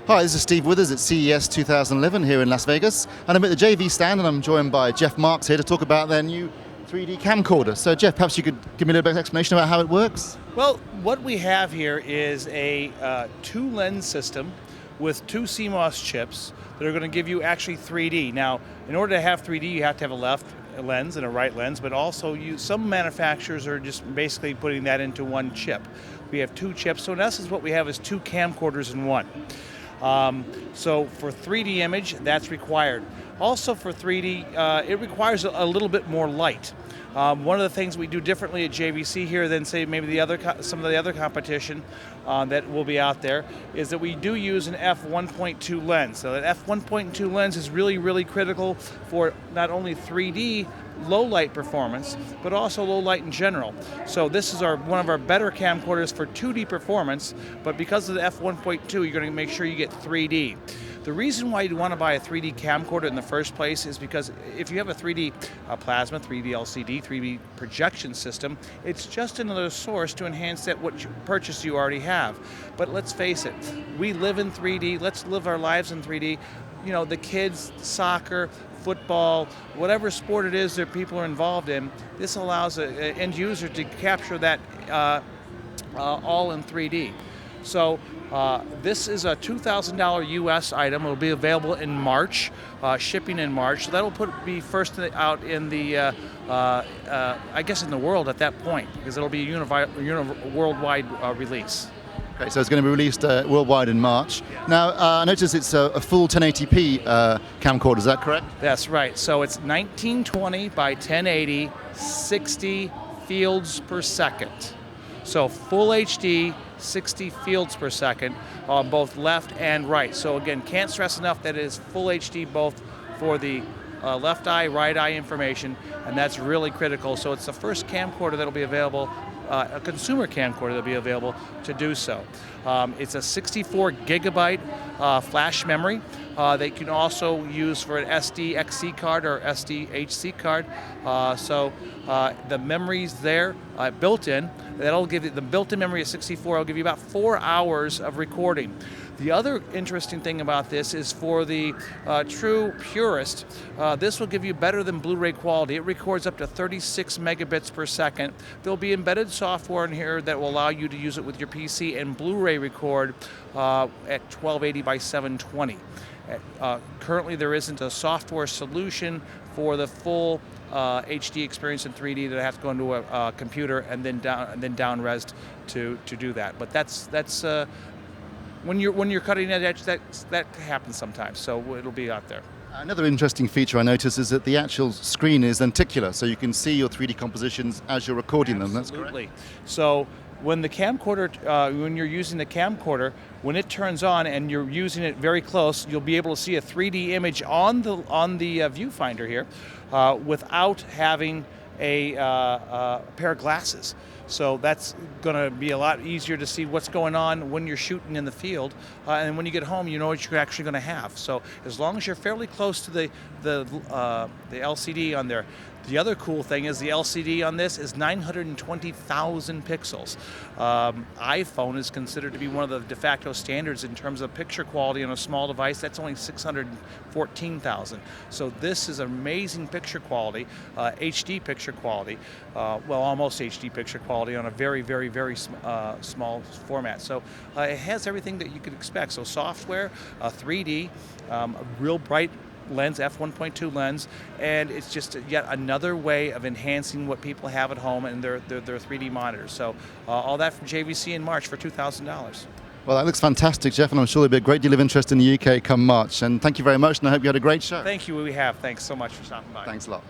Hi, this is Steve Withers at CES 2011 here in Las Vegas, and I'm at the JV stand and I'm joined by Jeff Marks here to talk about their new 3D camcorder. So Jeff, perhaps you could give me a little bit of explanation about how it works? Well, what we have here is a two-lens system with two CMOS chips that are going to give you actually 3D. Now, in order to have 3D, you have to have a left lens and a right lens, but also some manufacturers are just basically putting that into one chip. We have two chips, so in essence what we have is two camcorders in one. So for 3D image, that's required. Also for 3D, it requires a little bit more light. One of the things we do differently at JVC here than say maybe some of the other competition that will be out there is that we do use an f1.2 lens. So that f1.2 lens is really critical for not only 3D low light performance, but also low light in general. So this is one of our better camcorders for 2D performance, but because of the f1.2, you're going to make sure you get 3D. The reason why you'd want to buy a 3D camcorder in the first place is because if you have a 3D plasma, 3D LCD, 3D projection system, it's just another source to enhance that what purchase you already have. But let's face it, we live in 3D, let's live our lives in 3D. You know, the kids, soccer, football, whatever sport it is that people are involved in, this allows an end user to capture that all in 3D. So this is a $2,000 US item. It'll be available in March, shipping in March. So that'll be first out in the, I guess in the world at that point, because it'll be a worldwide release. Okay, so it's going to be released worldwide in March. Yeah. Now, I notice it's a full 1080p camcorder, is that correct? That's right. So it's 1920 by 1080, 60 fields per second. So full HD, 60 fields per second on both left and right. So again, can't stress enough that it is full HD both for the left eye, right eye information, and that's really critical. So it's the first camcorder that'll be available, a consumer camcorder that'll be available to do so. It's a 64 gigabyte flash memory that you can also use for an SDXC card or SDHC card. So the memory's there, built in. That'll give you, the built-in memory of 64 will give you about 4 hours of recording. The other interesting thing about this is for the true purist, this will give you better than Blu-ray quality. It records up to 36 megabits per second. There'll be embedded software in here that will allow you to use it with your PC and Blu-ray record at 1280 by 720. Currently there isn't a software solution for the full HD experience in 3D that has to go into a computer and then down-resed to do that. But that's when you're cutting edge, that happens sometimes. So it'll be out there. Another interesting feature I noticed is that the actual screen is lenticular, so you can see your 3D compositions as you're recording them. That's correct. Absolutely. So when the camcorder, when you're using the camcorder, when it turns on and you're using it very close, you'll be able to see a 3D image on the viewfinder here without having a pair of glasses. So that's going to be a lot easier to see what's going on when you're shooting in the field, and when you get home, you know what you're actually going to have. So as long as you're fairly close to the LCD on there. The other cool thing is the LCD on this is 920,000 pixels. iPhone is considered to be one of the de facto standards in terms of picture quality on a small device. That's only 614,000. So this is amazing picture quality, HD picture quality, well, almost HD picture quality on a very small format. So it has everything that you could expect. So software, 3D, a real bright lens, f1.2 lens, and it's just yet another way of enhancing what people have at home and their 3D monitors. So all that from JVC in March for $2,000. Well, that looks fantastic, Jeff, and I'm sure there'll be a great deal of interest in the UK come March. And thank you very much, and I hope you had a great show. Thank you, we have. Thanks so much for stopping by. Thanks a lot.